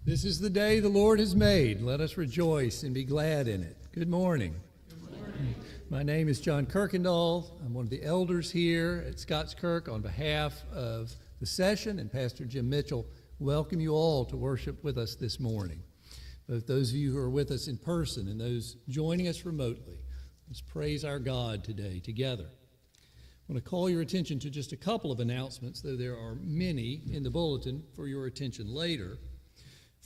This is the day the Lord has made. Let us rejoice and be glad in it. Good morning. Good morning. My name is John Kirkendall. I'm one of the elders here at Scots Kirk. On behalf of the session and Pastor Jim Mitchell, welcome you all to worship with us this morning. Both those of you who are with us in person and those joining us remotely, let's praise our God today together. I want to call your attention to just a couple of announcements, though there are many in the bulletin for your attention later.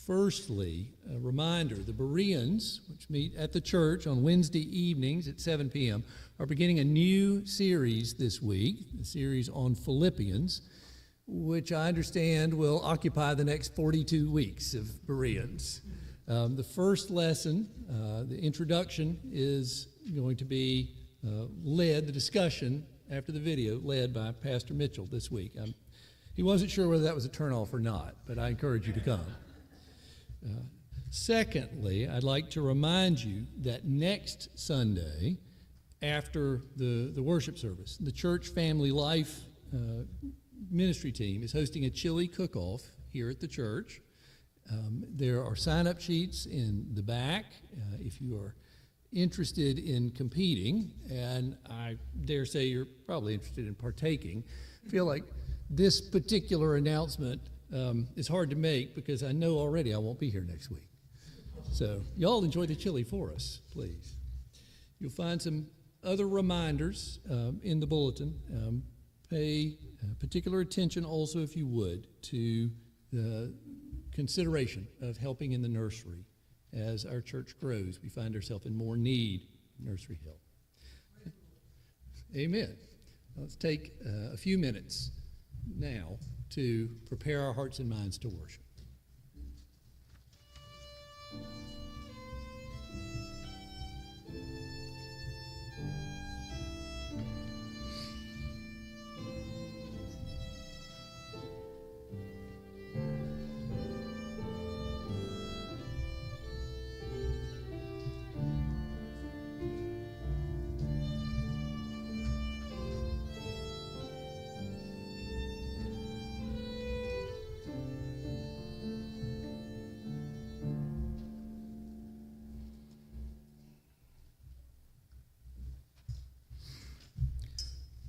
Firstly, a reminder, the Bereans, which meet at the church on Wednesday evenings at 7 p.m., are beginning a new series this week, a series on Philippians, which I understand will occupy the next 42 weeks of Bereans. The first lesson, the introduction, is going to be the discussion after the video, led by Pastor Mitchell this week. He wasn't sure whether that was a turnoff or not, but I encourage you to come. Secondly, I'd like to remind you that next Sunday, after the worship service, the Church Family Life ministry team is hosting a chili cook-off here at the church. There are sign-up sheets in the back if you are interested in competing, and I dare say you're probably interested in partaking. I feel like this particular announcement is hard to make because I know already I won't be here next week. So y'all enjoy the chili for us, please. You'll find some other reminders in the bulletin. Pay particular attention also, if you would, to the consideration of helping in the nursery. As our church grows, we find ourselves in more need of nursery help. Amen. Let's take a few minutes now to prepare our hearts and minds to worship.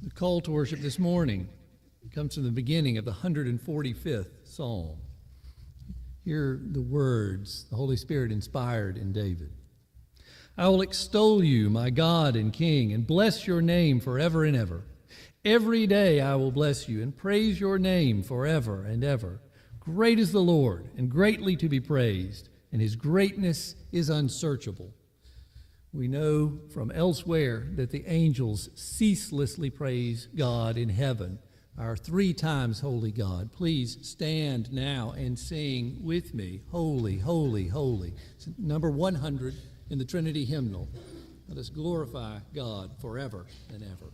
The call to worship this morning comes from the beginning of the 145th Psalm. Hear the words the Holy Spirit inspired in David. I will extol you, my God and King, and bless your name forever and ever. Every day I will bless you and praise your name forever and ever. Great is the Lord, and greatly to be praised, and his greatness is unsearchable. We know from elsewhere that the angels ceaselessly praise God in heaven, our 3 times holy God. Please stand now and sing with me, Holy, Holy, Holy. It's number 100 in the Trinity hymnal. Let us glorify God forever and ever.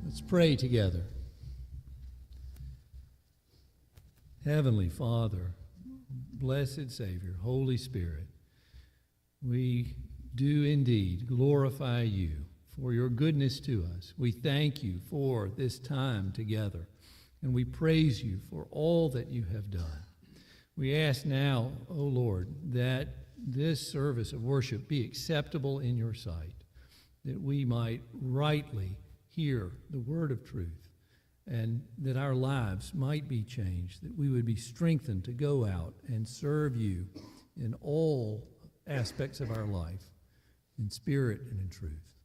Let's pray together. Heavenly Father, blessed Savior, Holy Spirit, we do indeed glorify you for your goodness to us. We thank you for this time together, and we praise you for all that you have done. We ask now, O Lord, that this service of worship be acceptable in your sight, that we might rightly hear the word of truth and that our lives might be changed, that we would be strengthened to go out and serve you in all aspects of our life, in spirit and in truth.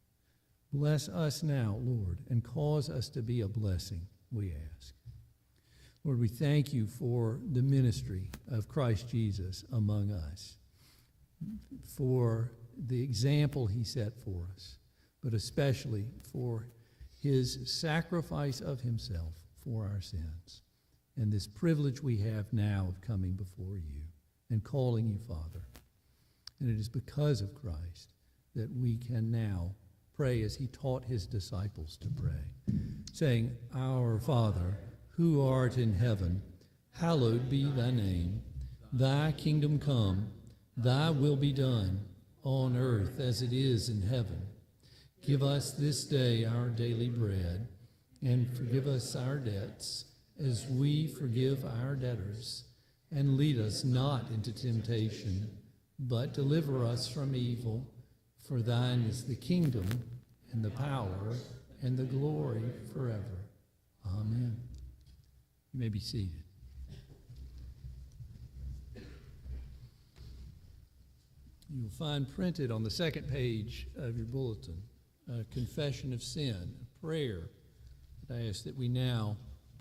Bless us now, Lord, and cause us to be a blessing, we ask. Lord, we thank you for the ministry of Christ Jesus among us, for the example he set for us, but especially for his sacrifice of himself for our sins, and this privilege we have now of coming before you and calling you Father. And it is because of Christ that we can now pray as he taught his disciples to pray, saying, Our Father, who art in heaven, hallowed be thy name. Thy kingdom come, thy will be done, on earth as it is in heaven. Give us this day our daily bread, and forgive us our debts, as we forgive our debtors. And lead us not into temptation, but deliver us from evil. For thine is the kingdom, and the power, and the glory forever. Amen. You may be seated. You will find printed on the second page of your bulletin a confession of sin, a prayer that I ask that we now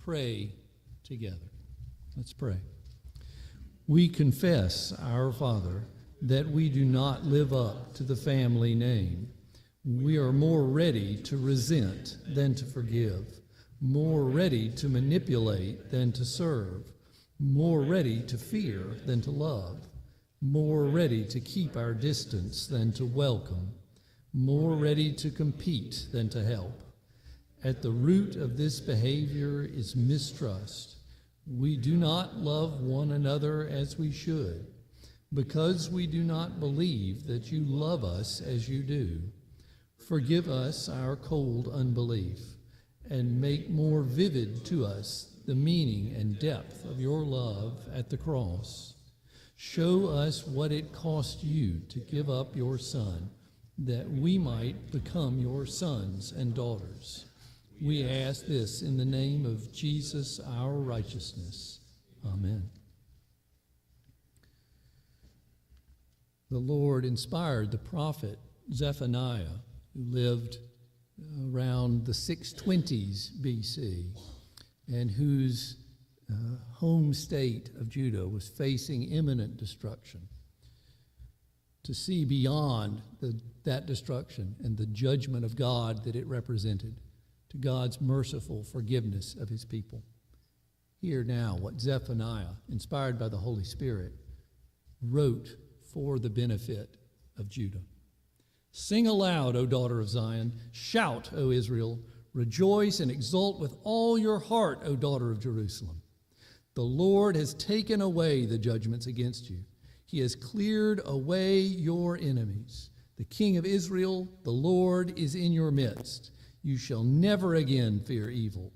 pray together. Let's pray. We confess, our Father, that we do not live up to the family name. We are more ready to resent than to forgive, more ready to manipulate than to serve, more ready to fear than to love, more ready to keep our distance than to welcome, more ready to compete than to help. At the root of this behavior is mistrust. We do not love one another as we should, because we do not believe that you love us as you do. Forgive us our cold unbelief, and make more vivid to us the meaning and depth of your love at the cross. Show us what it cost you to give up your Son, that we might become your sons and daughters. We ask this in the name of Jesus, our righteousness. Amen. The Lord inspired the prophet Zephaniah, who lived around the 620s BC, and whose home state of Judah was facing imminent destruction, to see beyond that destruction and the judgment of God that it represented, to God's merciful forgiveness of his people. Hear now what Zephaniah, inspired by the Holy Spirit, wrote for the benefit of Judah. Sing aloud, O daughter of Zion. Shout, O Israel. Rejoice and exult with all your heart, O daughter of Jerusalem. The Lord has taken away the judgments against you. He has cleared away your enemies. The King of Israel, the Lord, is in your midst. You shall never again fear evil.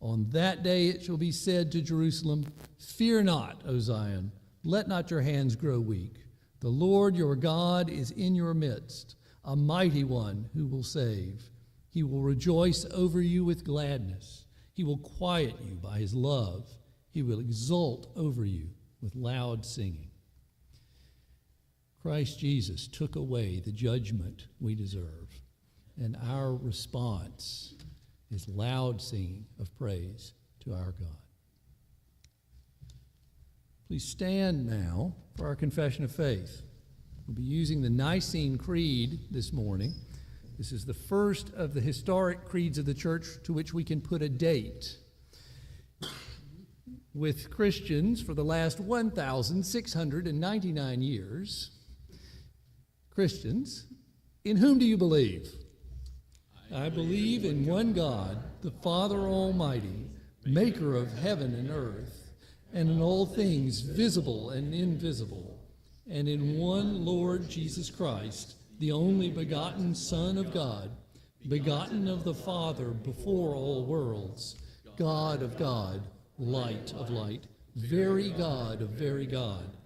On that day it shall be said to Jerusalem, Fear not, O Zion. Let not your hands grow weak. The Lord your God is in your midst, a mighty one who will save. He will rejoice over you with gladness. He will quiet you by his love. He will exult over you with loud singing. Christ Jesus took away the judgment we deserve, and our response is loud singing of praise to our God. Please stand now for our confession of faith. We'll be using the Nicene Creed this morning. This is the first of the historic creeds of the church to which we can put a date. With Christians for the last 1,699 years, Christians, in whom do you believe? I believe in one God, the Father Almighty, maker of heaven and earth, and in all things visible and invisible, and in one Lord Jesus Christ, the only begotten Son of God, begotten of the Father before all worlds, God of God, light of light, very God of very God,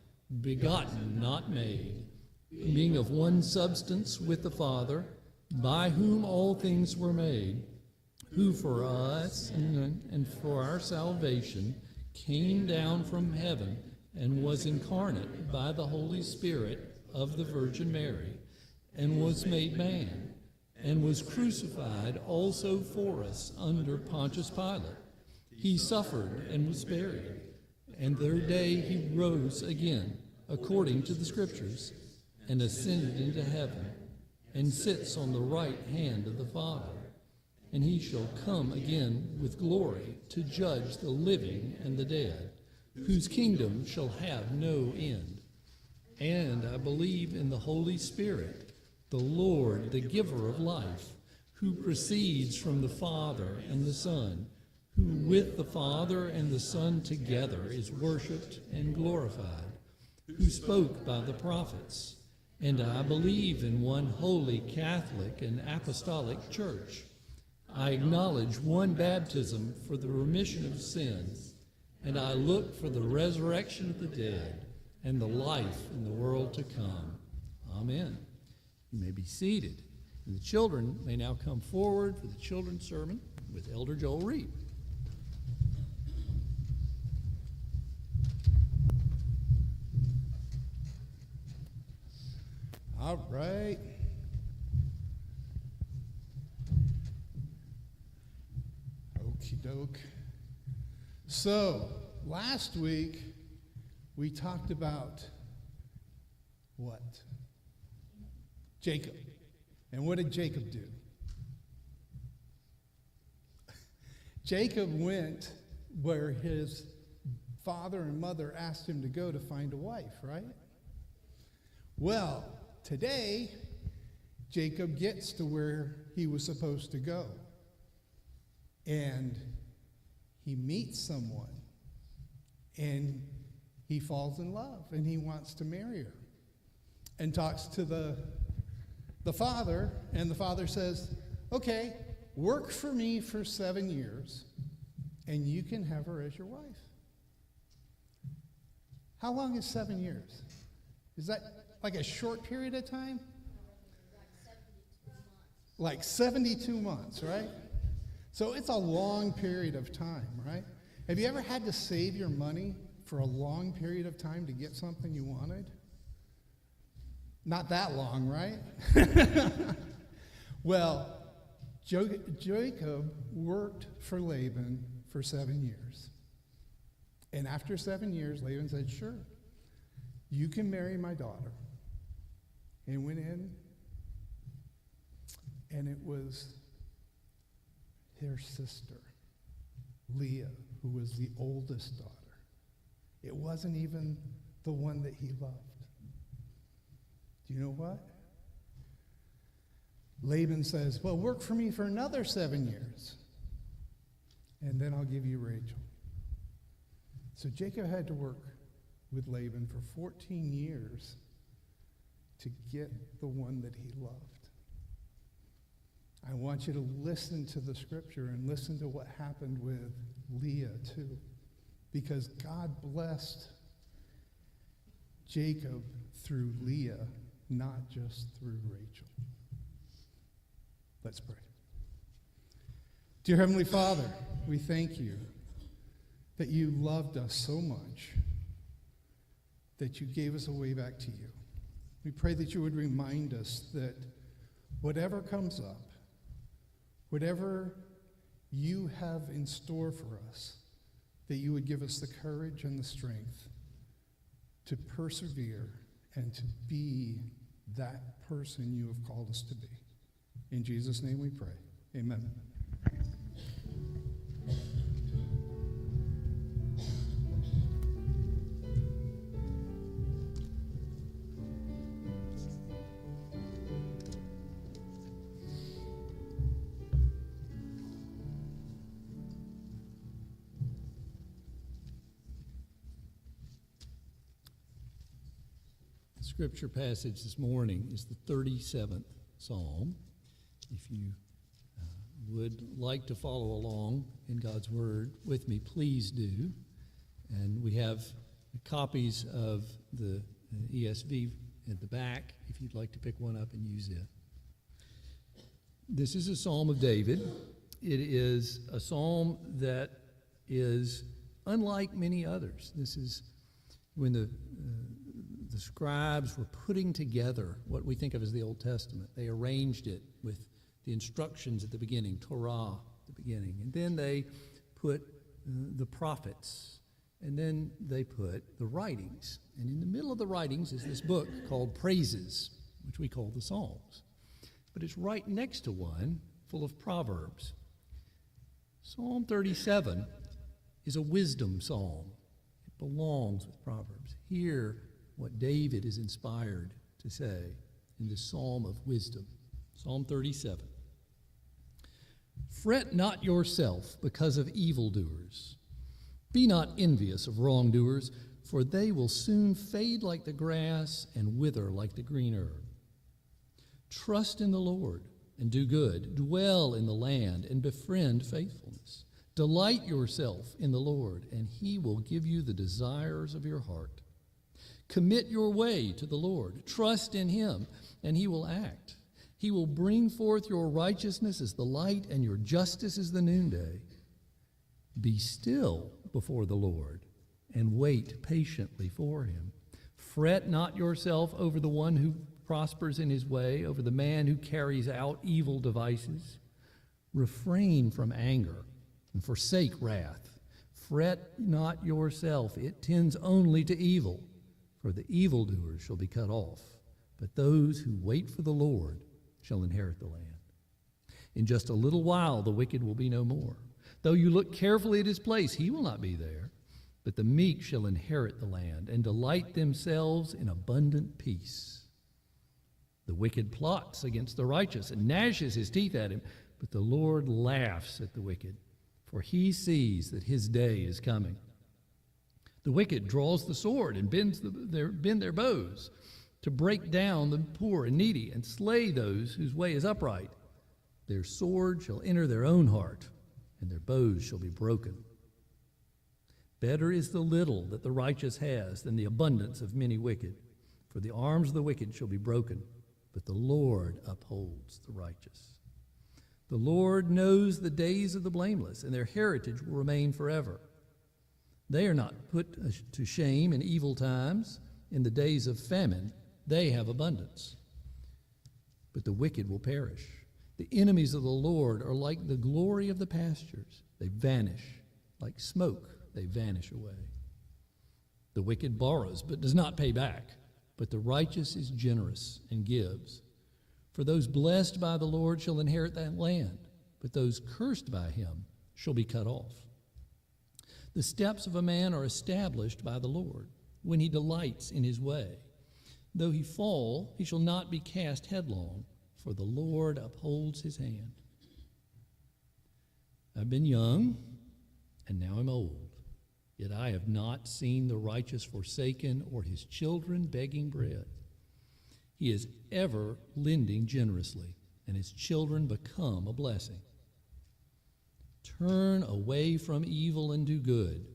begotten, not made, being of one substance with the Father, by whom all things were made, who for us and for our salvation came down from heaven and was incarnate by the Holy Spirit of the Virgin Mary, and was made man, and was crucified also for us under Pontius Pilate. He suffered and was buried, and the third day he rose again, according to the Scriptures, and ascended into heaven, and sits on the right hand of the Father. And he shall come again with glory to judge the living and the dead, whose kingdom shall have no end. And I believe in the Holy Spirit, the Lord, the giver of life, who proceeds from the Father and the Son, who with the Father and the Son together is worshipped and glorified, who spoke by the prophets. And I believe in one holy Catholic and apostolic church. I acknowledge one baptism for the remission of sins, and I look for the resurrection of the dead and the life in the world to come. Amen. You may be seated. And the children may now come forward for the children's sermon with Elder Joel Reed. All right. Okie doke. So, last week we talked about what? Jacob. And what did Jacob do? Jacob went where his father and mother asked him to go to find a wife, right? Well, today, Jacob gets to where he was supposed to go. And he meets someone. And he falls in love. And he wants to marry her. And talks to the father. And the father says, okay, work for me for 7 years. And you can have her as your wife. How long is 7 years? Is that like a short period of time? Like 72 months, right? So it's a long period of time, right? Have you ever had to save your money for a long period of time to get something you wanted? Not that long, right? Well, Jacob worked for Laban for 7 years. And after 7 years, Laban said, sure, you can marry my daughter. And went in, and it was their sister, Leah, who was the oldest daughter. It wasn't even the one that he loved. Do you know what? Laban says, well, work for me for another 7 years, and then I'll give you Rachel. So Jacob had to work with Laban for 14 years to get the one that he loved. I want you to listen to the scripture and listen to what happened with Leah too, because God blessed Jacob through Leah, not just through Rachel. Let's pray. Dear Heavenly Father, we thank you that you loved us so much that you gave us a way back to you. We pray that you would remind us that whatever comes up, whatever you have in store for us, that you would give us the courage and the strength to persevere and to be that person you have called us to be. In Jesus' name we pray. Amen. Scripture passage this morning is the 37th Psalm. If you would like to follow along in God's Word with me, please do. And we have copies of the ESV at the back if you'd like to pick one up and use it. This is a Psalm of David. it is a psalm that is unlike many others. This is when the scribes were putting together what we think of as the Old Testament. They arranged it with the instructions at the beginning, Torah at the beginning, and then they put the prophets, and then they put the writings. And in the middle of the writings is this book called Praises, which we call the Psalms. But it's right next to one full of Proverbs. Psalm 37 is a wisdom psalm. It belongs with Proverbs. Hear what David is inspired to say in this psalm of wisdom. Psalm 37. Fret not yourself because of evildoers. Be not envious of wrongdoers, for they will soon fade like the grass and wither like the green herb. Trust in the Lord and do good. Dwell in the land and befriend faithfulness. Delight yourself in the Lord, and he will give you the desires of your heart. Commit your way to the Lord. Trust in him, and he will act. He will bring forth your righteousness as the light and your justice as the noonday. Be still before the Lord and wait patiently for him. Fret not yourself over the one who prospers in his way, over the man who carries out evil devices. Refrain from anger and forsake wrath. Fret not yourself, it tends only to evil, for the evildoers shall be cut off, but those who wait for the Lord shall inherit the land. In just a little while the wicked will be no more. Though you look carefully at his place, he will not be there, but the meek shall inherit the land and delight themselves in abundant peace. The wicked plots against the righteous and gnashes his teeth at him, but the Lord laughs at the wicked, for he sees that his day is coming. The wicked draws the sword and bend their bows to break down the poor and needy and slay those whose way is upright. Their sword shall enter their own heart, and their bows shall be broken. Better is the little that the righteous has than the abundance of many wicked, for the arms of the wicked shall be broken, but the Lord upholds the righteous. The Lord knows the days of the blameless, and their heritage will remain forever. They are not put to shame in evil times. In the days of famine, they have abundance. But the wicked will perish. The enemies of the Lord are like the glory of the pastures. They vanish. Like smoke, they vanish away. The wicked borrows, but does not pay back. But the righteous is generous and gives. For those blessed by the Lord shall inherit that land, but those cursed by him shall be cut off. The steps of a man are established by the Lord, when he delights in his way. Though he fall, he shall not be cast headlong, for the Lord upholds his hand. I've been young, and now I'm old, yet I have not seen the righteous forsaken or his children begging bread. He is ever lending generously, and his children become a blessing. Turn away from evil and do good,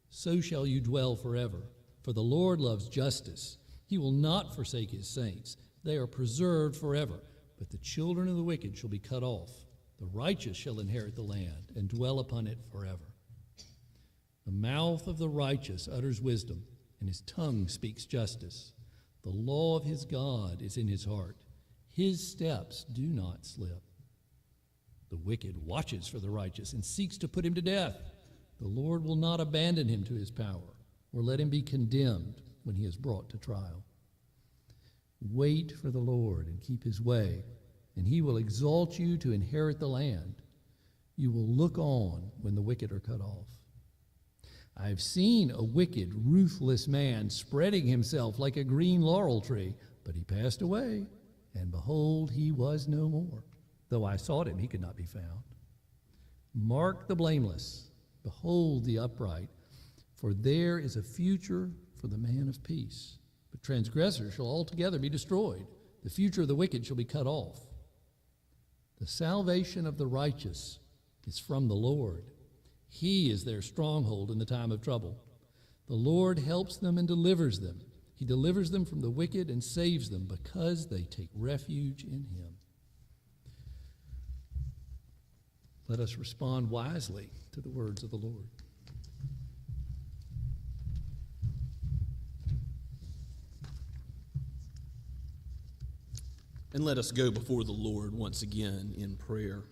so shall you dwell forever. For the Lord loves justice. He will not forsake his saints. They are preserved forever. But the children of the wicked shall be cut off. The righteous shall inherit the land and dwell upon it forever. The mouth of the righteous utters wisdom, and his tongue speaks justice. The law of his God is in his heart. His steps do not slip. The wicked watches for the righteous and seeks to put him to death. The Lord will not abandon him to his power, or let him be condemned when he is brought to trial. Wait for the Lord and keep his way, and he will exalt you to inherit the land. You will look on when the wicked are cut off. I have seen a wicked, ruthless man spreading himself like a green laurel tree, but he passed away, and behold, he was no more. Though I sought him, he could not be found. Mark the blameless, behold the upright, for there is a future for the man of peace. But transgressors shall altogether be destroyed. The future of the wicked shall be cut off. The salvation of the righteous is from the Lord. He is their stronghold in the time of trouble. The Lord helps them and delivers them. He delivers them from the wicked and saves them because they take refuge in him. Let us respond wisely to the words of the Lord. And let us go before the Lord once again in prayer.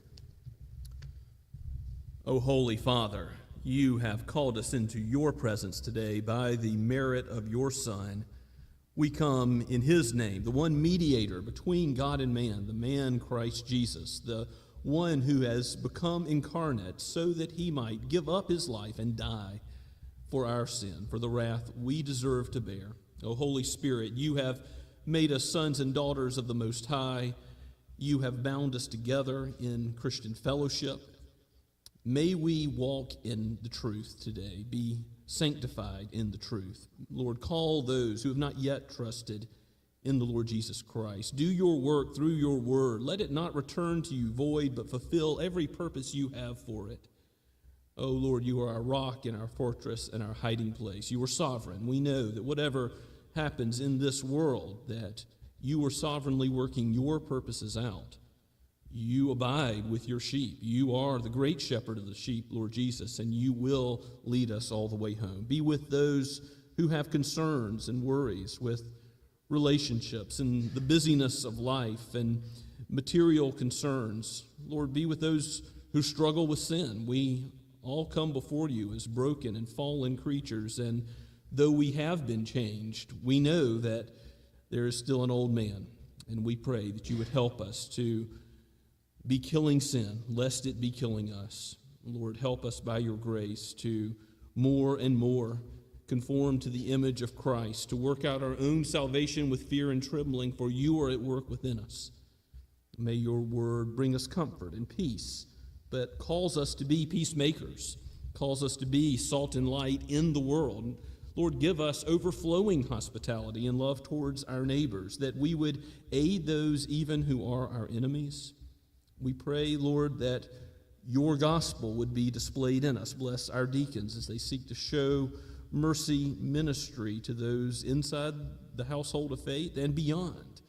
O Holy Father, you have called us into your presence today by the merit of your Son. We come in his name, the one mediator between God and man, the man Christ Jesus, the one who has become incarnate so that he might give up his life and die for our sin, for the wrath we deserve to bear. O Holy Spirit, you have made us sons and daughters of the Most High. You have bound us together in Christian fellowship. May we walk in the truth today, be sanctified in the truth. Lord, call those who have not yet trusted in the Lord Jesus Christ. Do your work through your word. Let it not return to you void, but fulfill every purpose you have for it. Oh Lord, you are our rock and our fortress and our hiding place. You are sovereign. We know that whatever happens in this world, that you are sovereignly working your purposes out. You abide with your sheep. You are the great shepherd of the sheep, Lord Jesus, and you will lead us all the way home. Be with those who have concerns and worries with relationships and the busyness of life and material concerns. Lord, be with those who struggle with sin. We all come before you as broken and fallen creatures, and though we have been changed, we know that there is still an old man, and we pray that you would help us to be killing sin, lest it be killing us. Lord, help us by your grace to more and more conform to the image of Christ, to work out our own salvation with fear and trembling, for you are at work within us. May your word bring us comfort and peace, but calls us to be peacemakers, calls us to be salt and light in the world. Lord, give us overflowing hospitality and love towards our neighbors, that we would aid those even who are our enemies. We pray, Lord, that your gospel would be displayed in us. Bless our deacons as they seek to show mercy ministry to those inside the household of faith and beyond.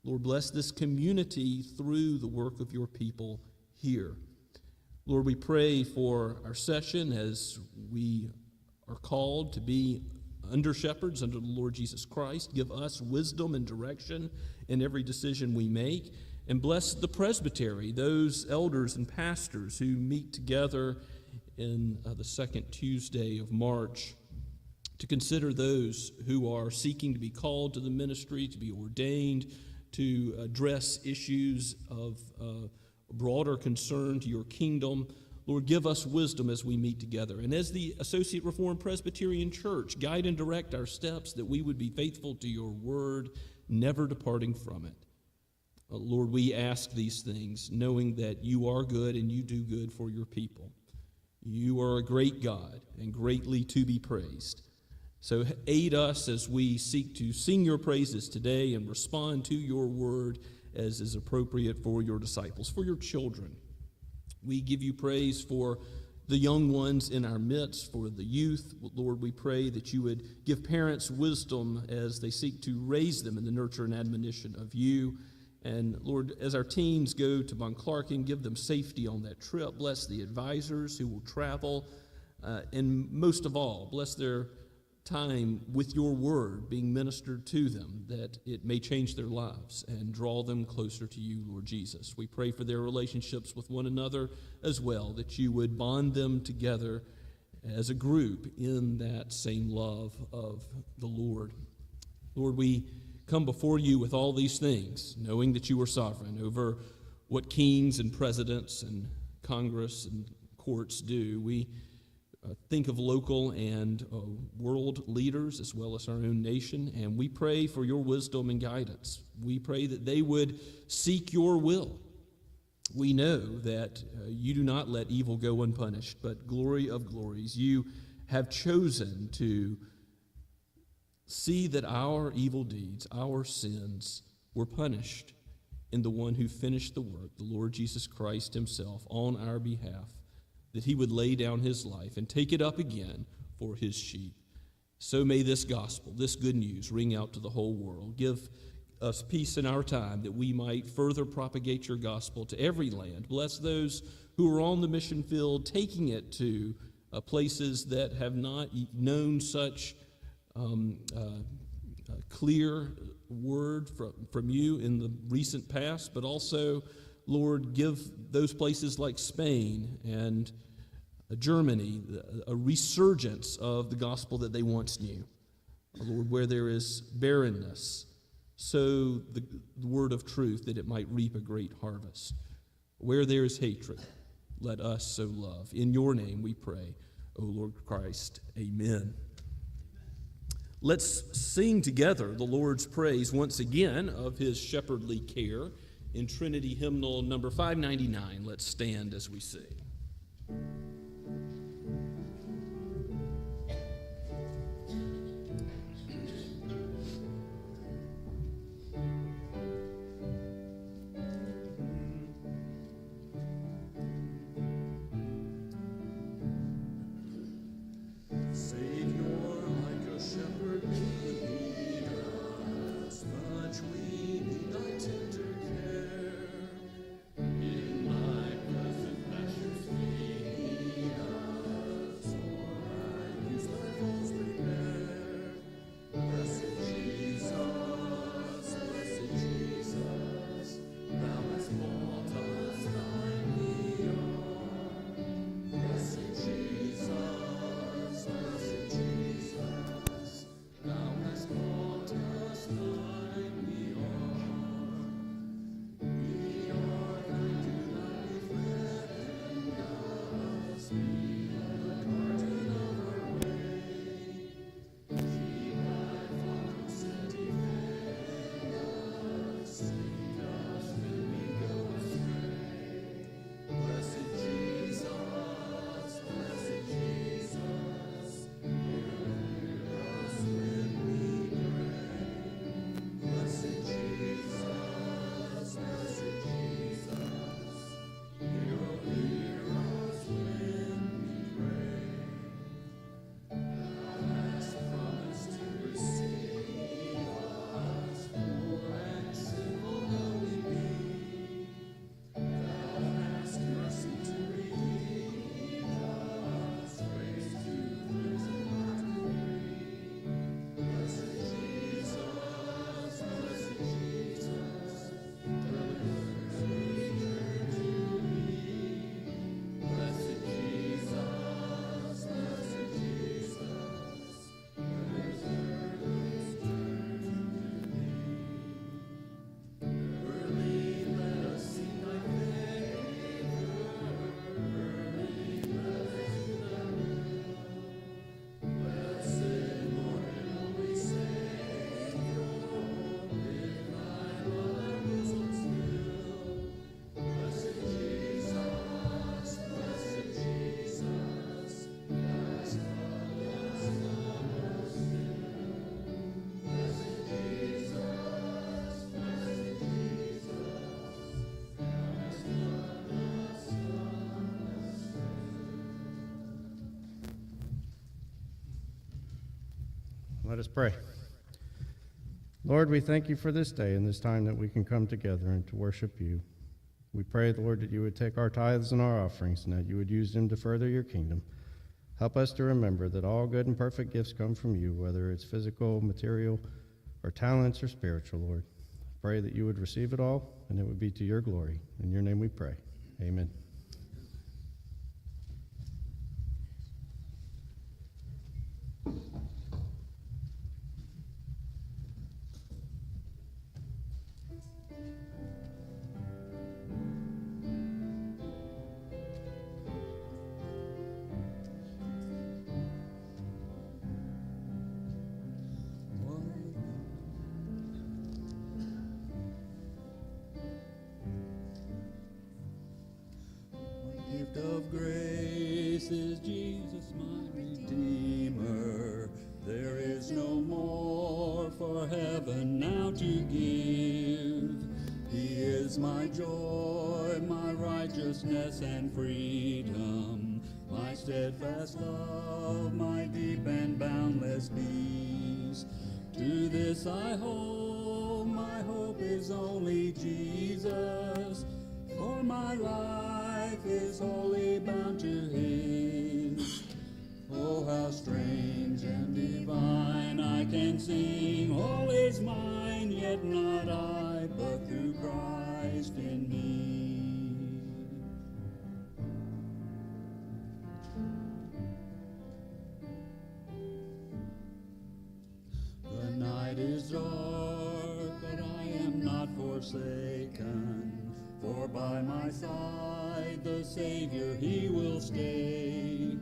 Lord, bless this community through the work of your people here. Lord, we pray for our session as we are called to be under shepherds under the Lord Jesus Christ. Give us wisdom and direction in every decision we make. And bless the presbytery, those elders and pastors who meet together in the second Tuesday of March to consider those who are seeking to be called to the ministry, to be ordained, to address issues of broader concern to your kingdom. Lord, give us wisdom as we meet together. And as the Associate Reformed Presbyterian Church, guide and direct our steps that we would be faithful to your word, never departing from it. Lord, we ask these things knowing that you are good and you do good for your people. You are a great God and greatly to be praised. So aid us as we seek to sing your praises today and respond to your word as is appropriate for your disciples, for your children. We give you praise for the young ones in our midst, for the youth. Lord, we pray that you would give parents wisdom as they seek to raise them in the nurture and admonition of you. And Lord, as our teens go to Monclarkin, give them safety on that trip. Bless the advisors who will travel. And most of all, bless their time with your word being ministered to them, that it may change their lives and draw them closer to you, Lord Jesus. We pray for their relationships with one another as well, that you would bond them together as a group in that same love of the Lord. Lord, we come before you with all these things, knowing that you are sovereign over what kings and presidents and Congress and courts do. We think of local and world leaders as well as our own nation, and we pray for your wisdom and guidance. We pray that they would seek your will. We know that you do not let evil go unpunished, but glory of glories, you have chosen to see that our evil deeds, our sins, were punished in the one who finished the work, the Lord Jesus Christ himself, on our behalf, that he would lay down his life and take it up again for his sheep. So may this gospel, this good news, ring out to the whole world. Give us peace in our time that we might further propagate your gospel to every land. Bless those who are on the mission field, taking it to places that have not known such clear word from you in the recent past, but also, Lord, give those places like Spain and Germany a resurgence of the gospel that they once knew. Lord, where there is barrenness, sow the word of truth that it might reap a great harvest. Where there is hatred, let us sow love. In your name we pray, O Lord Christ. Amen. Let's sing together the Lord's praise once again of his shepherdly care in Trinity Hymnal number 599. Let's stand as we sing. Let us pray. Lord, we thank you for this day and this time that we can come together and to worship you. We pray, Lord, that you would take our tithes and our offerings and that you would use them to further your kingdom. Help us to remember that all good and perfect gifts come from you, whether it's physical, material, or talents or spiritual, Lord. Pray that you would receive it all and it would be to your glory. In your name we pray. Amen. Of grace is Jesus, my Redeemer. There is no more for heaven now to give. He is my joy, my righteousness and freedom, my steadfast love, my deep and boundless peace. To this I hold, my hope is only Jesus. For my life life is wholly bound to his. Oh, how strange and divine, I can sing, all is mine, yet not I, but through Christ in me. The night is dark, but I am not forsaken, for by my side the Savior, he will stay.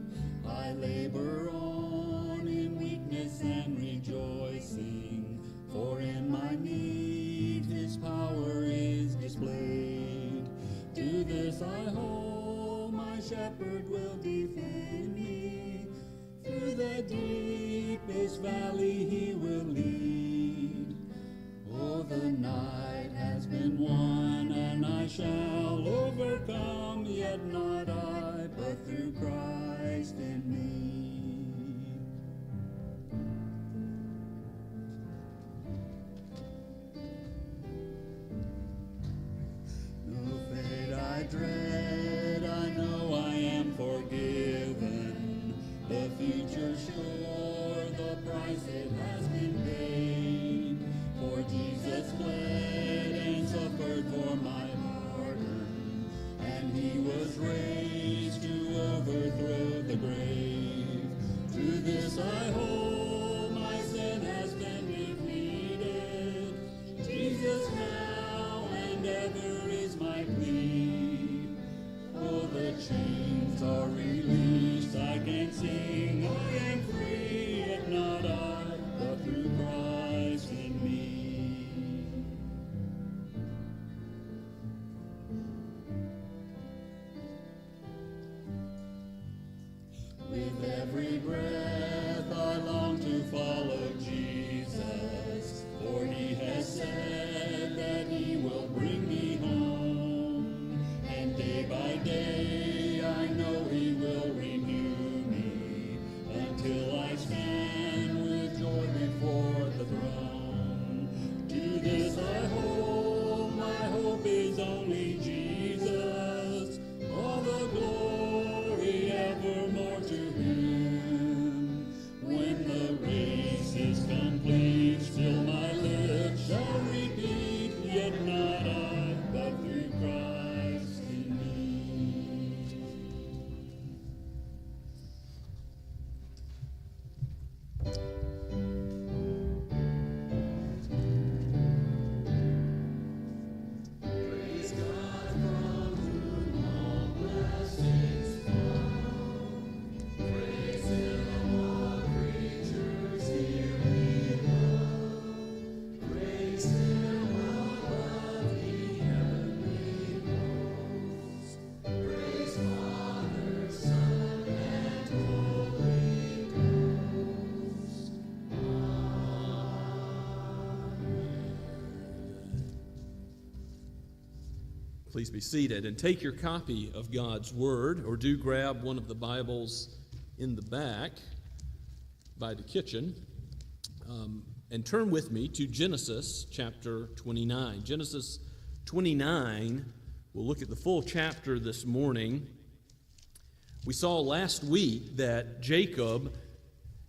I labor on in weakness and rejoicing, for in my need his power is displayed. To this I hold, my shepherd will defend me. Through the deepest valley he will lead. Oh, the night has been won, and I shall overcome, yet not I, but through Christ in me. No fate I dread, I know I am forgiven. The future sure, the price it has been paid. For Jesus bled and suffered for my pardon, and he was raised to overthrow the grave. Through this I hold, my sin has been defeated. Jesus now and ever is my plea. Oh, the chains are released, I can sing, I am free, yet not I, but through Christ in me. With every breath I long to follow Jesus, for he has said that he will bring me home. And day by day I know he will renew me, until I stand with joy before the throne. To this I hold, my hope is only Jesus, all the glory evermore to him. When the race is complete, still my lips shall repeat, yet not I, but through Christ in me. Praise God from whom all blessings flow. Praise him, all creatures here below. Praise him above the heavenly host. Praise Father, Son, and Holy Ghost. Please be seated and take your copy of God's Word, or do grab one of the Bibles in the back by the kitchen, and turn with me to Genesis chapter 29. Genesis 29, we'll look at the full chapter this morning. We saw last week that Jacob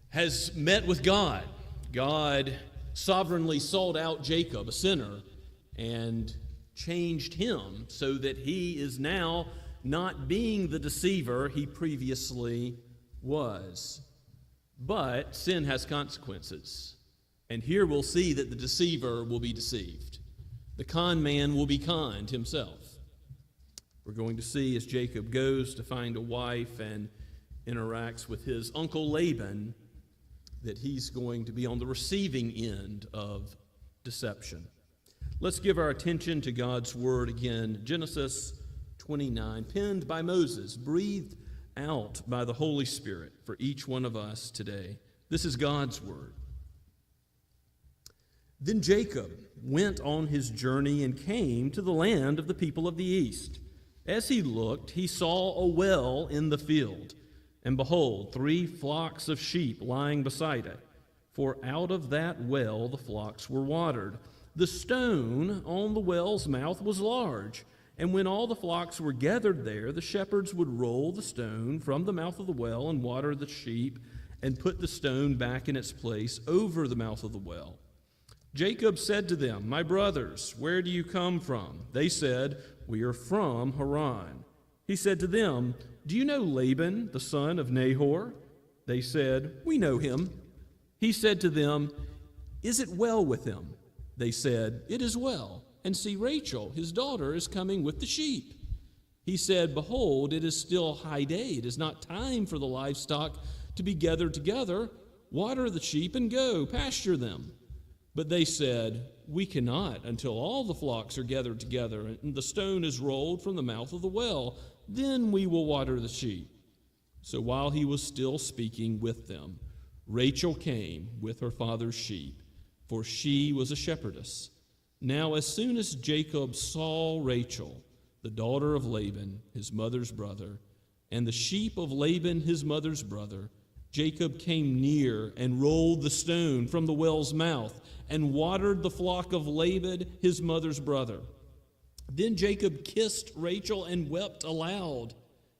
has met with God. God sovereignly sought out Jacob, a sinner, and changed him so that he is now not being the deceiver he previously was. But sin has consequences. And here we'll see that the deceiver will be deceived. The con man will be conned himself. We're going to see as Jacob goes to find a wife and interacts with his uncle Laban that he's going to be on the receiving end of deception. Let's give our attention to God's Word again. Genesis 29, penned by Moses, breathed out by the Holy Spirit for each one of us today. This is God's Word. Then Jacob went on his journey and came to the land of the people of the east. As he looked, he saw a well in the field, and behold, 3 flocks of sheep lying beside it. For out of that well the flocks were watered. The stone on the well's mouth was large, And when all the flocks were gathered there, the shepherds would roll the stone from the mouth of the well and water the sheep and put the stone back in its place over the mouth of the well. Jacob said to them, "My brothers, where do you come from?" They said, "We are from Haran." He said to them, "Do you know Laban, the son of Nahor?" They said, "We know him." He said to them, "Is it well with him?" They said, "It is well. And see, Rachel, his daughter, is coming with the sheep." He said, "Behold, it is still high day. It is not time for the livestock to be gathered together. Water the sheep and go, pasture them." But they said, "We cannot until all the flocks are gathered together and the stone is rolled from the mouth of the well. Then we will water the sheep." So while he was still speaking with them, Rachel came with her father's sheep, for she was a shepherdess. Now as soon as Jacob saw Rachel, the daughter of Laban, his mother's brother, and the sheep of Laban, his mother's brother, Jacob came near and rolled the stone from the well's mouth and watered the flock of Laban, his mother's brother. Then Jacob kissed Rachel and wept aloud.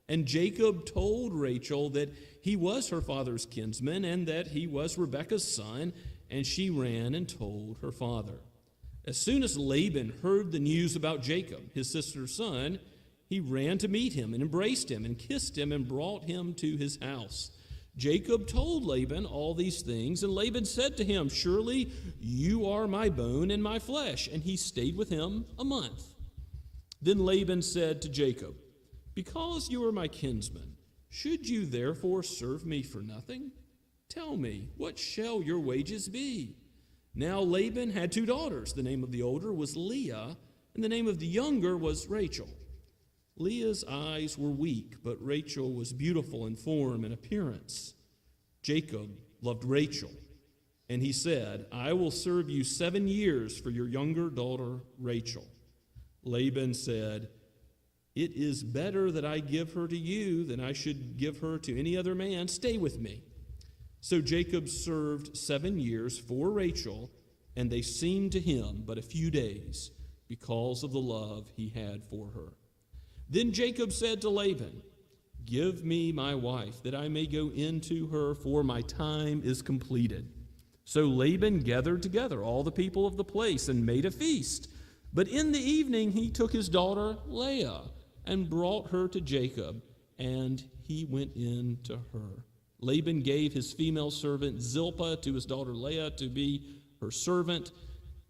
And Jacob told Rachel that he was her father's kinsman and that he was Rebekah's son, and she ran and told her father. As soon as Laban heard the news about Jacob, his sister's son, he ran to meet him and embraced him and kissed him and brought him to his house. Jacob told Laban all these things, and Laban said to him, "Surely you are my bone and my flesh." And he stayed with him a month. Then Laban said to Jacob, "Because you are my kinsman, should you therefore serve me for nothing? Tell me, what shall your wages be?" Now Laban had 2 daughters. The name of the older was Leah, and the name of the younger was Rachel. Leah's eyes were weak, but Rachel was beautiful in form and appearance. Jacob loved Rachel, and he said, "I will serve you 7 years for your younger daughter Rachel." Laban said, "It is better that I give her to you than I should give her to any other man. Stay with me." So Jacob served 7 years for Rachel, and they seemed to him but a few days because of the love he had for her. Then Jacob said to Laban, "Give me my wife, that I may go into her, for my time is completed." So Laban gathered together all the people of the place and made a feast. But in the evening he took his daughter Leah and brought her to Jacob, and he went in to her. Laban gave his female servant Zilpah to his daughter Leah to be her servant.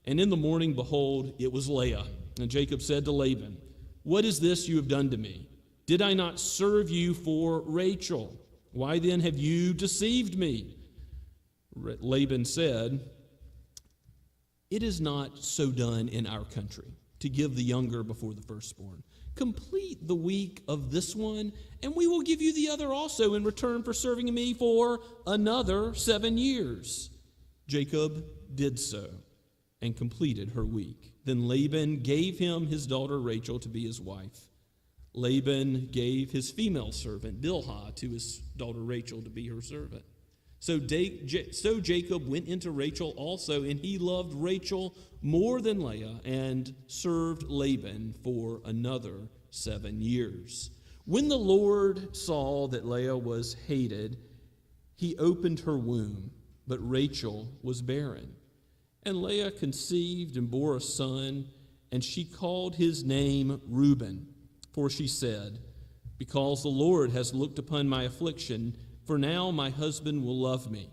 And in the morning, behold, it was Leah. And Jacob said to Laban, "What is this you have done to me? Did I not serve you for Rachel? Why then have you deceived me?" Laban said, "It is not so done in our country, to give the younger before the firstborn. Complete the week of this one, and we will give you the other also in return for serving me for another 7 years." Jacob did so and completed her week. Then Laban gave him his daughter Rachel to be his wife. Laban gave his female servant Bilhah to his daughter Rachel to be her servant. So Jacob went into Rachel also, and he loved Rachel more than Leah, and served Laban for another 7 years. When the Lord saw that Leah was hated, he opened her womb, but Rachel was barren. And Leah conceived and bore a son, and she called his name Reuben, for she said, "Because the Lord has looked upon my affliction, for now my husband will love me."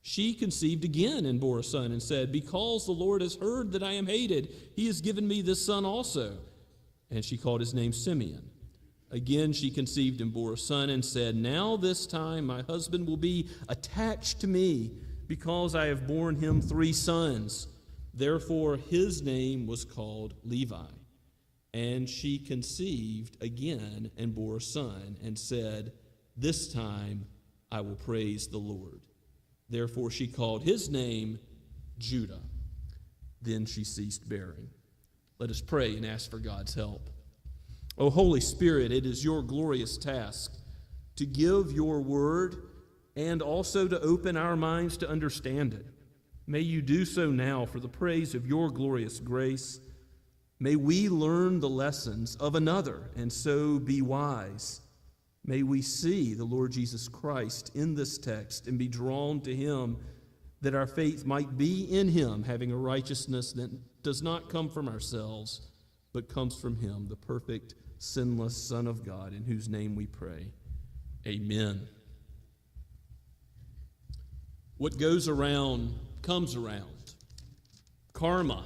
She conceived again and bore a son and said, "Because the Lord has heard that I am hated, he has given me this son also." And she called his name Simeon. Again she conceived and bore a son and said, "Now this time my husband will be attached to me, because I have borne him 3 sons. Therefore his name was called Levi." And she conceived again and bore a son and said, "This time I will praise the Lord." Therefore she called his name Judah. Then she ceased bearing. Let us pray and ask for God's help. O Holy Spirit, it is your glorious task to give your word and also to open our minds to understand it. May you do so now for the praise of your glorious grace. May we learn the lessons of another and so be wise. May we see the Lord Jesus Christ in this text and be drawn to him, that our faith might be in him, having a righteousness that does not come from ourselves, but comes from him, the perfect, sinless Son of God, in whose name we pray. Amen. What goes around comes around. Karma,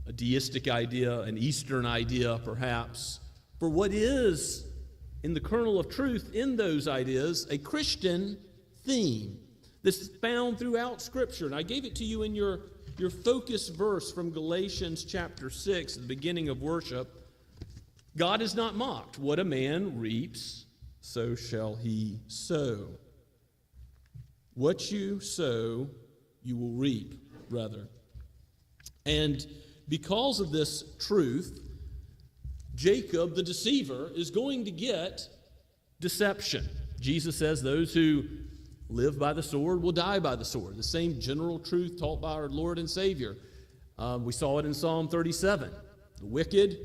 a deistic idea, an Eastern idea perhaps, for what is, in the kernel of truth in those ideas, a Christian theme that's found throughout Scripture. And I gave it to you in your focus verse from Galatians chapter 6, at the beginning of worship. God is not mocked. What a man reaps, so shall he sow. What you sow, you will reap, brother. And because of this truth, Jacob, the deceiver, is going to get deception. Jesus says those who live by the sword will die by the sword. The same general truth taught by our Lord and Savior. We saw it in Psalm 37. The wicked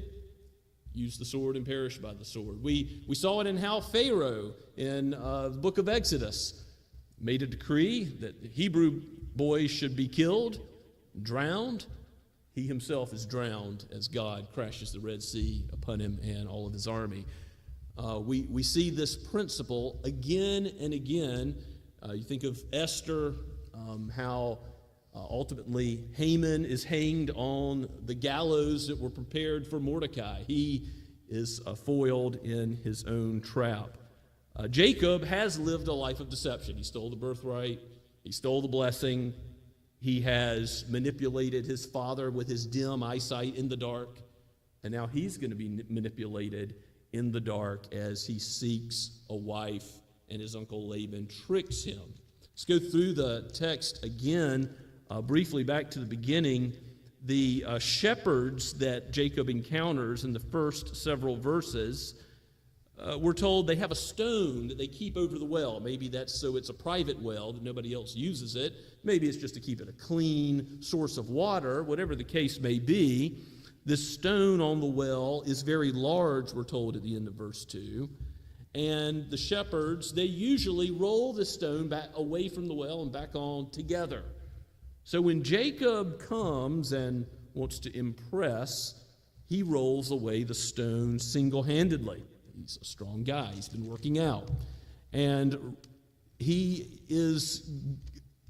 use the sword and perish by the sword. We saw it in how Pharaoh in the book of Exodus made a decree that the Hebrew boys should be killed, drowned. He himself is drowned as God crashes the Red Sea upon him and all of his army. We see this principle again and again. You think of Esther, how ultimately Haman is hanged on the gallows that were prepared for Mordecai. He is foiled in his own trap. Jacob has lived a life of deception. He stole the birthright. He stole the blessing. He has manipulated his father with his dim eyesight in the dark. And now he's going to be manipulated in the dark as he seeks a wife, and his uncle Laban tricks him. Let's go through the text again, briefly back to the beginning. The shepherds that Jacob encounters in the first several verses, we're told they have a stone that they keep over the well. Maybe that's so it's a private well that nobody else uses it. Maybe it's just to keep it a clean source of water, whatever the case may be. This stone on the well is very large, we're told at the end of verse 2. And the shepherds, they usually roll the stone back away from the well and back on together. So when Jacob comes and wants to impress, he rolls away the stone single-handedly. He's a strong guy. He's been working out. And he is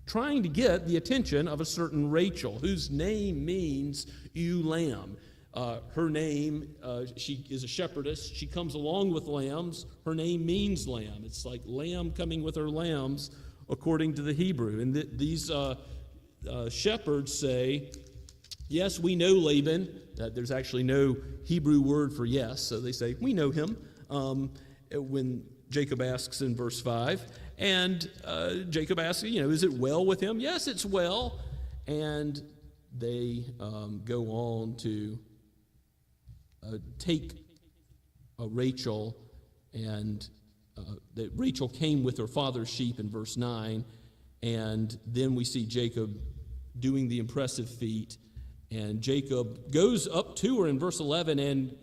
trying to get the attention of a certain Rachel, whose name means ewe lamb. Her name, she is a shepherdess. She comes along with lambs. Her name means lamb. It's like lamb coming with her lambs, according to the Hebrew. And these shepherds say, yes, we know Laban. There's actually no Hebrew word for yes, so they say, we know him. When Jacob asks in verse 5, and Jacob asks, is it well with him? Yes, it's well. And they go on to take Rachel, and that Rachel came with her father's sheep in verse 9, and then we see Jacob doing the impressive feat, and Jacob goes up to her in verse 11 and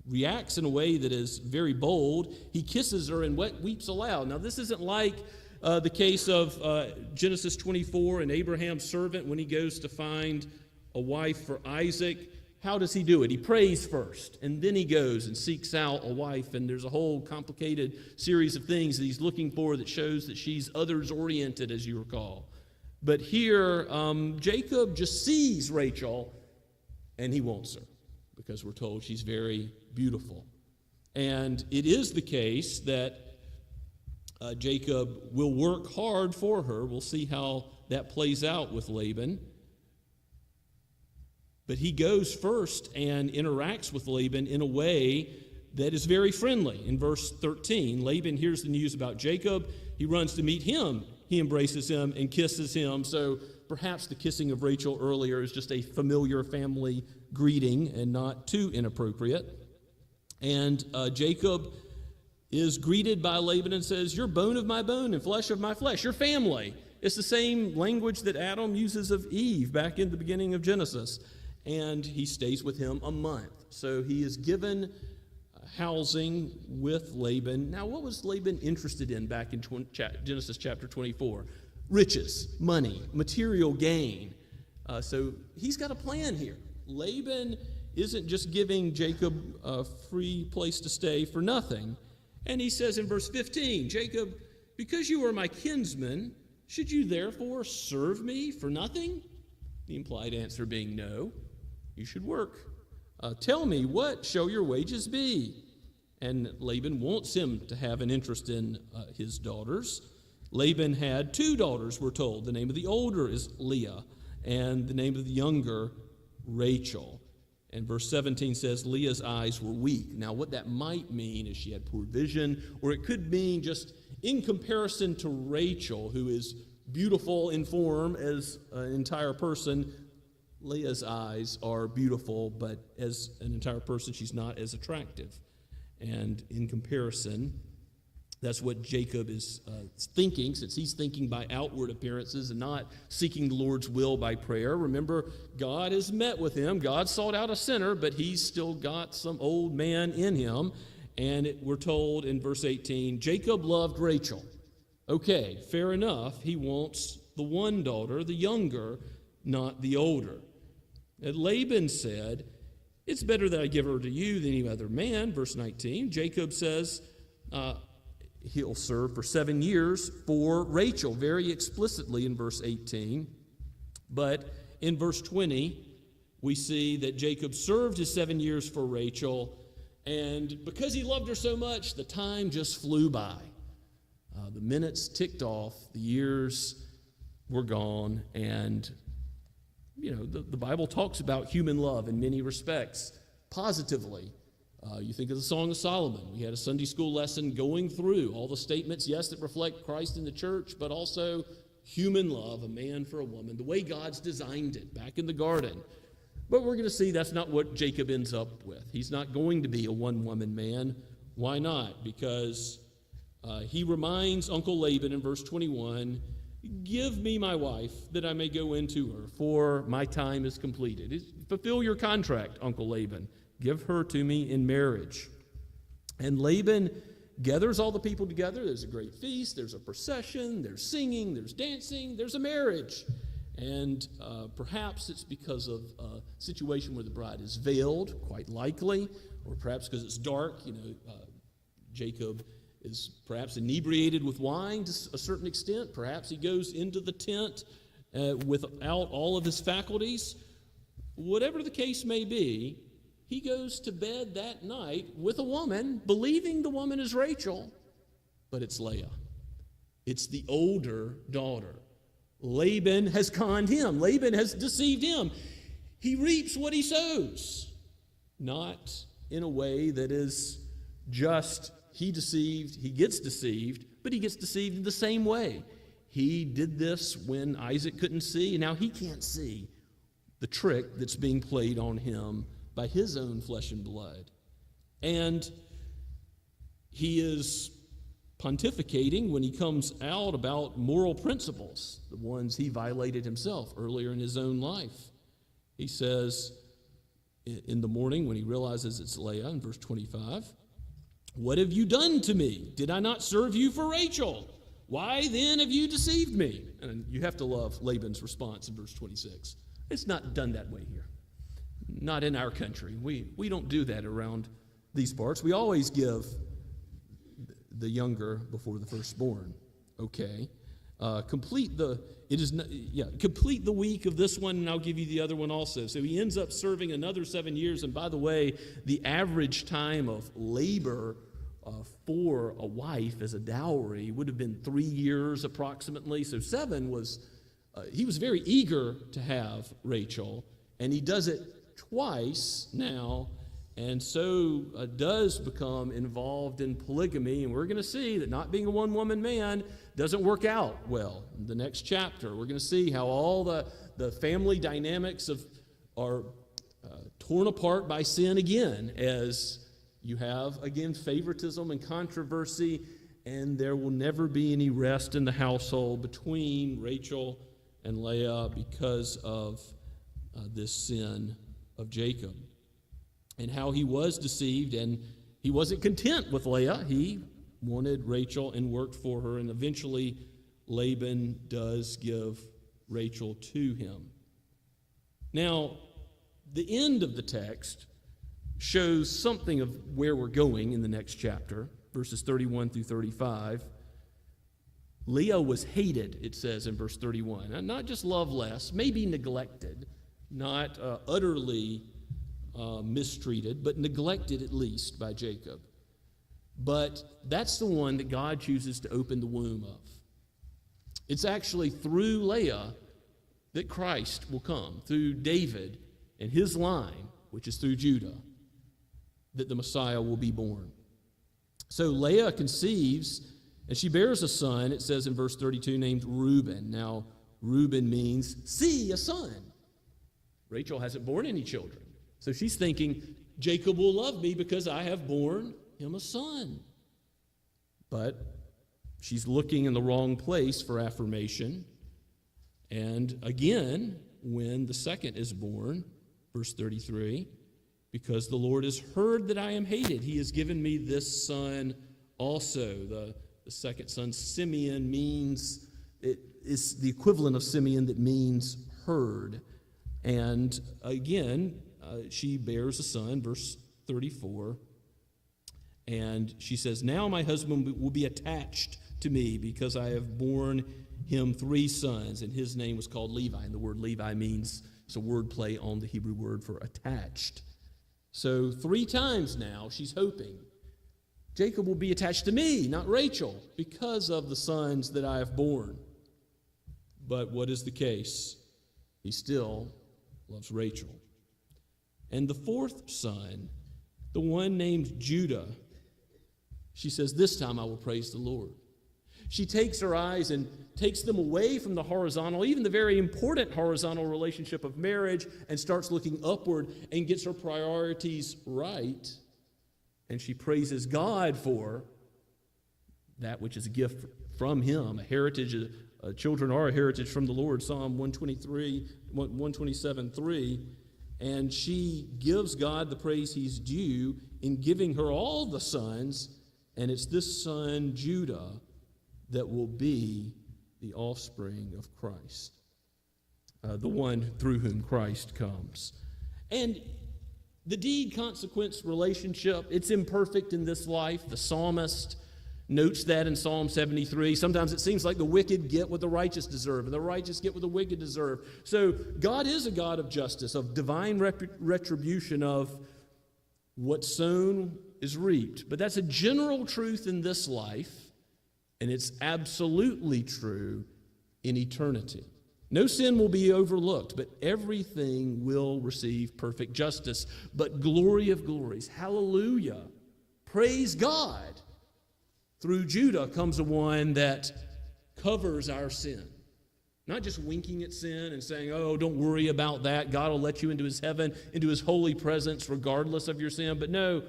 reacts in a way that is very bold. He kisses her and weeps aloud. Now, this isn't like the case of Genesis 24 and Abraham's servant when he goes to find a wife for Isaac. How does he do it? He prays first, and then he goes and seeks out a wife, and there's a whole complicated series of things that he's looking for that shows that she's others-oriented, as you recall. But here, Jacob just sees Rachel, and he wants her, because we're told she's very beautiful. And it is the case that Jacob will work hard for her. We'll see how that plays out with Laban. But he goes first and interacts with Laban in a way that is very friendly. In verse 13, Laban hears the news about Jacob. He runs to meet him. He embraces him and kisses him. So perhaps the kissing of Rachel earlier is just a familiar family greeting and not too inappropriate. And Jacob is greeted by Laban and says, "You're bone of my bone and flesh of my flesh." You're family. It's the same language that Adam uses of Eve back in the beginning of Genesis. and he stays with him a month. So he is given housing with Laban. Now, what was Laban interested in back in Genesis chapter 24? Riches, money, material gain. So he's got a plan here. Laban isn't just giving Jacob a free place to stay for nothing. And he says in verse 15, Jacob, because you are my kinsman, should you therefore serve me for nothing? The implied answer being no, you should work. Tell me, what shall your wages be? And Laban wants him to have an interest in his daughters. Laban had 2 daughters, we're told. The name of the older is Leah, and the name of the younger, Rachel. And verse 17 says, Leah's eyes were weak. Now, what that might mean is she had poor vision, or it could mean just in comparison to Rachel, who is beautiful in form as an entire person, Leah's eyes are beautiful, but as an entire person, she's not as attractive. And in comparison, that's what Jacob is thinking, since he's thinking by outward appearances and not seeking the Lord's will by prayer. Remember, God has met with him. God sought out a sinner, but he's still got some old man in him. And we're told in verse 18, Jacob loved Rachel. Okay, fair enough. He wants the one daughter, the younger, not the older. And Laban said, it's better that I give her to you than any other man. Verse 19, Jacob says he'll serve for 7 years for Rachel, very explicitly in verse 18. But in verse 20, we see that Jacob served his 7 years for Rachel, and because he loved her so much, the time just flew by. The minutes ticked off, the years were gone, and the Bible talks about human love in many respects, positively. You think of the Song of Solomon. We had a Sunday school lesson going through all the statements, yes, that reflect Christ in the church, but also human love, a man for a woman, the way God's designed it back in the garden. But we're going to see that's not what Jacob ends up with. He's not going to be a one-woman man. Why not? Because he reminds Uncle Laban in verse 21, give me my wife that I may go into her, for my time is completed. Fulfill your contract, Uncle Laban. Give her to me in marriage. And Laban gathers all the people together. There's a great feast. There's a procession. There's singing. There's dancing. There's a marriage. And perhaps it's because of a situation where the bride is veiled, quite likely, or perhaps because it's dark. Jacob is perhaps inebriated with wine to a certain extent. Perhaps he goes into the tent without all of his faculties. Whatever the case may be, he goes to bed that night with a woman, believing the woman is Rachel, but it's Leah. It's the older daughter. Laban has conned him. Laban has deceived him. He reaps what he sows, not in a way that is just he deceived, he gets deceived, but he gets deceived in the same way. He did this when Isaac couldn't see, and now he can't see the trick that's being played on him by his own flesh and blood. And he is pontificating when he comes out about moral principles, the ones he violated himself earlier in his own life. He says in the morning when he realizes it's Leah in verse 25, what have you done to me? Did I not serve you for Rachel? Why then have you deceived me? And you have to love Laban's response in verse 26. It's not done that way here. Not in our country. We don't do that around these parts. We always give the younger before the firstborn. Okay. Complete the week of this one, and I'll give you the other one also. So he ends up serving another 7 years. And by the way, the average time of labor for a wife as a dowry would have been 3 years approximately. So 7 was, he was very eager to have Rachel, and he does it twice now, and so does become involved in polygamy. And we're going to see that not being a one-woman man doesn't work out well. In the next chapter, we're going to see how all the family dynamics are torn apart by sin again, as you have, again, favoritism and controversy, and there will never be any rest in the household between Rachel and Leah because of this sin of Jacob, and how he was deceived, and he wasn't content with Leah. He wanted Rachel and worked for her, and eventually Laban does give Rachel to him. Now, the end of the text shows something of where we're going in the next chapter, verses 31 through 35. Leah was hated, it says in verse 31. And not just loved less, maybe neglected, not utterly mistreated, but neglected at least by Jacob. But that's the one that God chooses to open the womb of. It's actually through Leah that Christ will come, through David and his line, which is through Judah, that the Messiah will be born. So Leah conceives, and she bears a son, it says in verse 32, named Reuben. Now, Reuben means, see, a son. Rachel hasn't born any children. So she's thinking, Jacob will love me because I have borne him a son. But she's looking in the wrong place for affirmation. And again, when the second is born, verse 33, because the Lord has heard that I am hated, he has given me this son also. The second son, Simeon, means, it is the equivalent of Simeon that means heard. And again, she bears a son, verse 34, and she says, now my husband will be attached to me because I have borne him 3 sons, and his name was called Levi. And the word Levi means, it's a word play on the Hebrew word for attached. So 3 times now she's hoping Jacob will be attached to me, not Rachel, because of the sons that I have borne. But what is the case? He still loves Rachel. And the 4th son, the one named Judah, she says, this time I will praise the Lord. She takes her eyes and takes them away from the horizontal, even the very important horizontal relationship of marriage, and starts looking upward and gets her priorities right. And she praises God for that which is a gift from him, a heritage. Children are a heritage from the Lord, Psalm 127:3. And she gives God the praise he's due in giving her all the sons, and it's this son, Judah, that will be the offspring of Christ, the one through whom Christ comes. And the deed-consequence relationship, it's imperfect in this life. The psalmist notes that in Psalm 73. Sometimes it seems like the wicked get what the righteous deserve, and the righteous get what the wicked deserve. So God is a God of justice, of divine retribution, of what's sown is reaped. But that's a general truth in this life, and it's absolutely true in eternity. No sin will be overlooked, but everything will receive perfect justice. But glory of glories, hallelujah, praise God. Through Judah comes a one that covers our sin. Not just winking at sin and saying, oh, don't worry about that. God will let you into his heaven, into his holy presence, regardless of your sin. But no,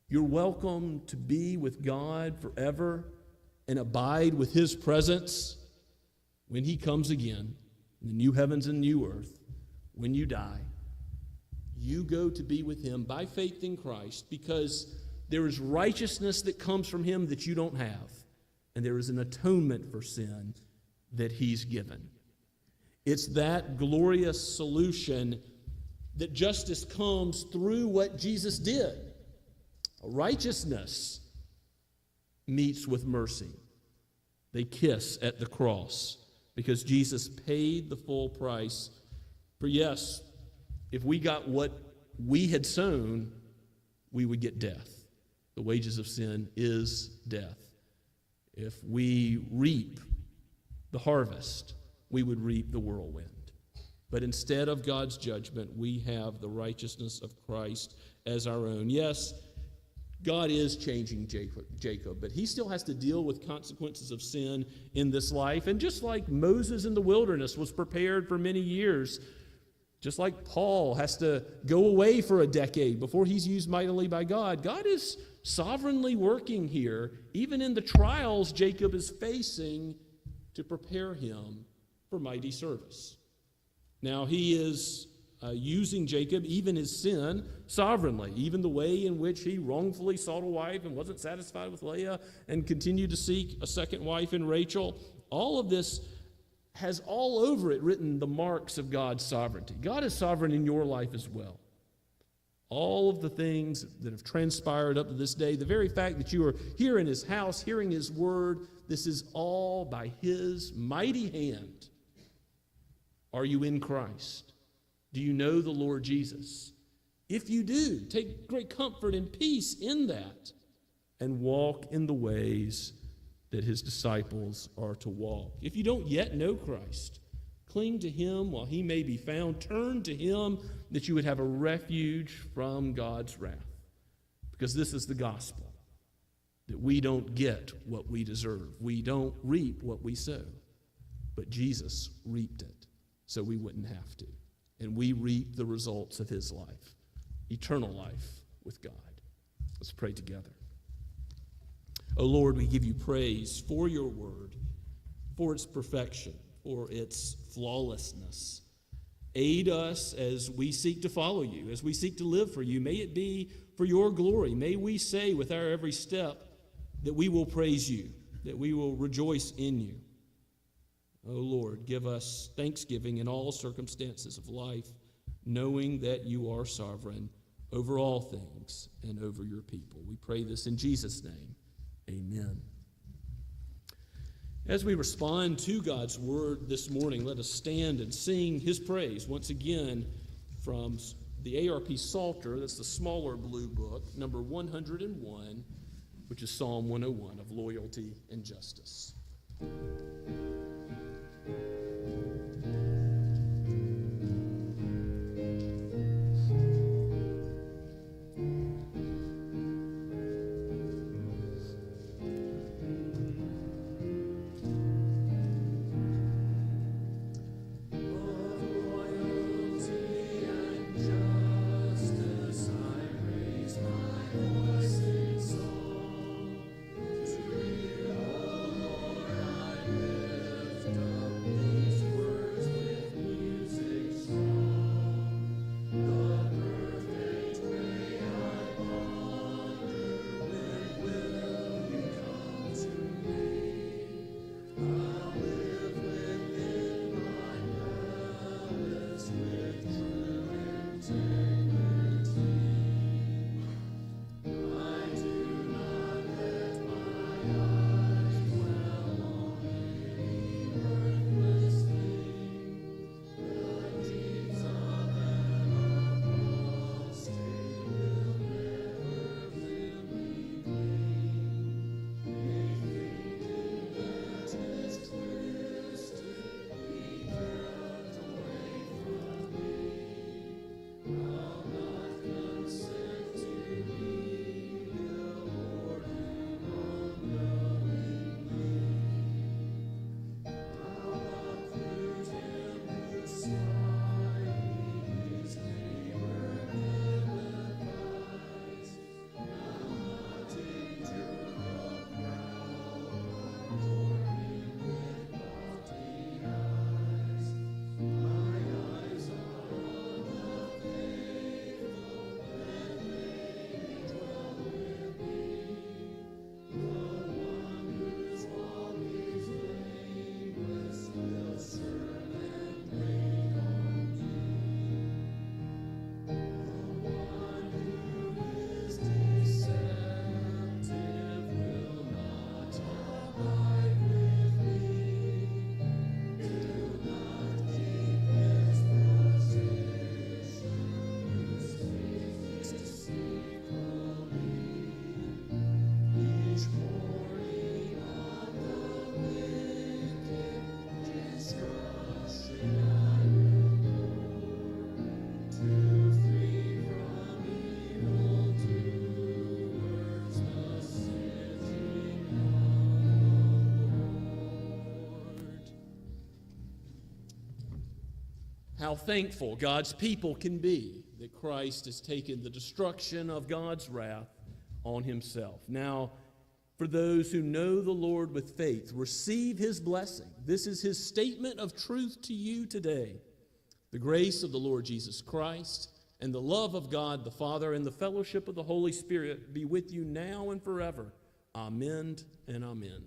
you're welcome to be with God forever and abide with his presence when he comes again, in the new heavens and new earth. When you die, you go to be with him by faith in Christ, because there is righteousness that comes from him that you don't have, and there is an atonement for sin that he's given. It's that glorious solution that justice comes through what Jesus did. Righteousness meets with mercy. They kiss at the cross because Jesus paid the full price. For yes, if we got what we had sown, we would get death. The wages of sin is death. If we reap the harvest, we would reap the whirlwind. But instead of God's judgment, we have the righteousness of Christ as our own. Yes, God is changing Jacob, but he still has to deal with consequences of sin in this life. And just like Moses in the wilderness was prepared for many years, just like Paul has to go away for a decade before he's used mightily by God, God is sovereignly working here, even in the trials Jacob is facing, to prepare him for mighty service. Now, he is using Jacob, even his sin, sovereignly, even the way in which he wrongfully sought a wife and wasn't satisfied with Leah and continued to seek a second wife in Rachel. All of this has all over it written the marks of God's sovereignty. God is sovereign in your life as well. All of the things that have transpired up to this day, the very fact that you are here in his house, hearing his word, this is all by his mighty hand. Are you in Christ? Do you know the Lord Jesus? If you do, take great comfort and peace in that and walk in the ways that his disciples are to walk. If you don't yet know Christ, cling to him while he may be found. Turn to him that you would have a refuge from God's wrath. Because this is the gospel, that we don't get what we deserve. We don't reap what we sow. But Jesus reaped it, so we wouldn't have to. And we reap the results of his life, eternal life with God. Let's pray together. O Lord, we give you praise for your word, for its perfection, for its flawlessness. Aid us as we seek to follow you, as we seek to live for you. May it be for your glory. May we say with our every step that we will praise you, that we will rejoice in you. O Lord, give us thanksgiving in all circumstances of life, knowing that you are sovereign over all things and over your people. We pray this in Jesus' name. Amen. As we respond to God's word this morning, let us stand and sing his praise once again from the ARP Psalter. That's the smaller blue book, number 101, which is Psalm 101 of loyalty and justice. How thankful God's people can be that Christ has taken the destruction of God's wrath on himself. Now, for those who know the Lord with faith, receive his blessing. This is his statement of truth to you today. The grace of the Lord Jesus Christ and the love of God the Father and the fellowship of the Holy Spirit be with you now and forever. Amen and amen.